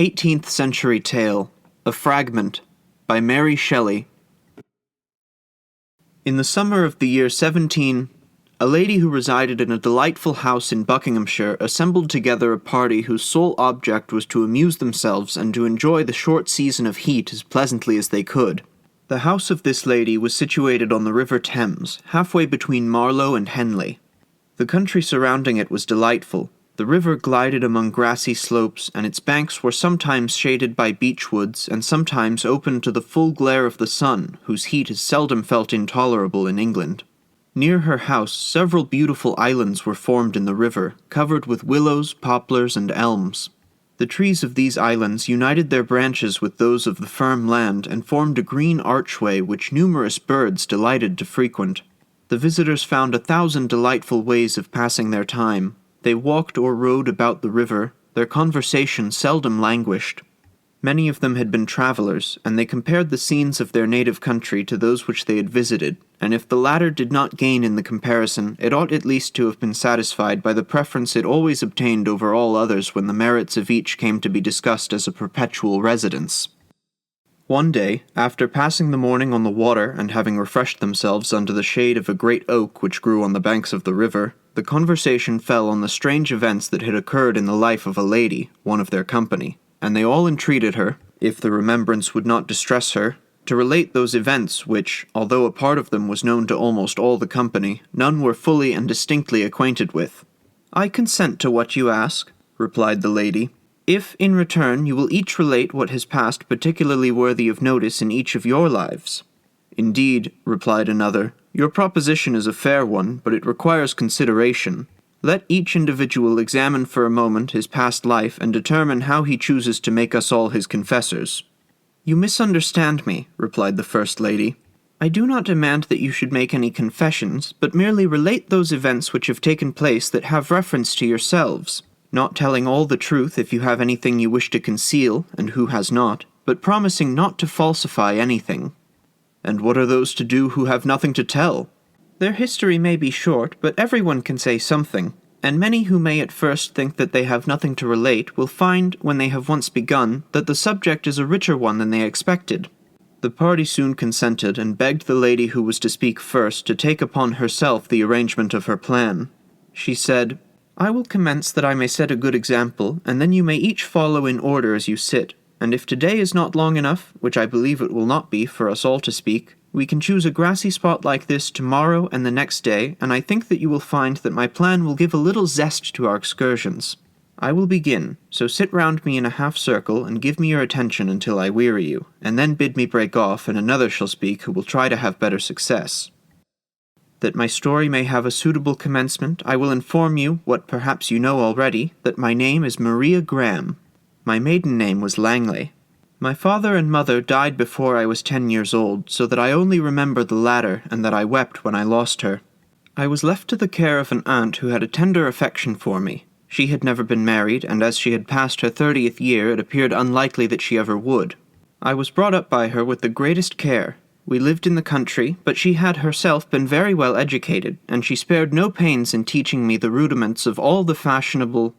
Eighteenth-Century Tale, A Fragment, by Mary Shelley. In the summer of the year 17, a lady who resided in a delightful house in Buckinghamshire assembled together a party whose sole object was to amuse themselves and to enjoy the short season of heat as pleasantly as they could. The house of this lady was situated on the River Thames, halfway between Marlow and Henley. The country surrounding it was delightful. The river glided among grassy slopes, and its banks were sometimes shaded by beech woods, and sometimes open to the full glare of the sun, whose heat is seldom felt intolerable in England. Near her house, several beautiful islands were formed in the river, covered with willows, poplars, and elms. The trees of these islands united their branches with those of the firm land, and formed a green archway which numerous birds delighted to frequent. The visitors found 1,000 delightful ways of passing their time. They walked or rowed about the river. Their conversation seldom languished. Many of them had been travelers, and they compared the scenes of their native country to those which they had visited, and if the latter did not gain in the comparison, it ought at least to have been satisfied by the preference it always obtained over all others when the merits of each came to be discussed as a perpetual residence. One day, after passing the morning on the water and having refreshed themselves under the shade of a great oak which grew on the banks of the river, the conversation fell on the strange events that had occurred in the life of a lady, one of their company, and they all entreated her, if the remembrance would not distress her, to relate those events which, although a part of them was known to almost all the company, none were fully and distinctly acquainted with. "I consent to what you ask," replied the lady, "if, in return, you will each relate what has passed particularly worthy of notice in each of your lives." "Indeed," replied another, "your proposition is a fair one, but it requires consideration. Let each individual examine for a moment his past life and determine how he chooses to make us all his confessors." "You misunderstand me," replied the first lady. "I do not demand that you should make any confessions, but merely relate those events which have taken place that have reference to yourselves, not telling all the truth if you have anything you wish to conceal, and who has not, but promising not to falsify anything." "And what are those to do who have nothing to tell?" "Their history may be short, but everyone can say something, and many who may at first think that they have nothing to relate will find, when they have once begun, that the subject is a richer one than they expected." The party soon consented, and begged the lady who was to speak first to take upon herself the arrangement of her plan. She said, "I will commence that I may set a good example, and then you may each follow in order as you sit, and if today is not long enough, which I believe it will not be for us all to speak, we can choose a grassy spot like this tomorrow and the next day, and I think that you will find that my plan will give a little zest to our excursions. I will begin, so sit round me in a half-circle and give me your attention until I weary you, and then bid me break off, and another shall speak who will try to have better success. That my story may have a suitable commencement, I will inform you, what perhaps you know already, that my name is Maria Graham. My maiden name was Langley. My father and mother died before I was 10 years old, so that I only remember the latter, and that I wept when I lost her. I was left to the care of an aunt who had a tender affection for me. She had never been married, and as she had passed her 30th year, it appeared unlikely that she ever would. I was brought up by her with the greatest care. We lived in the country, but she had herself been very well educated, and she spared no pains in teaching me the rudiments of all the fashionable,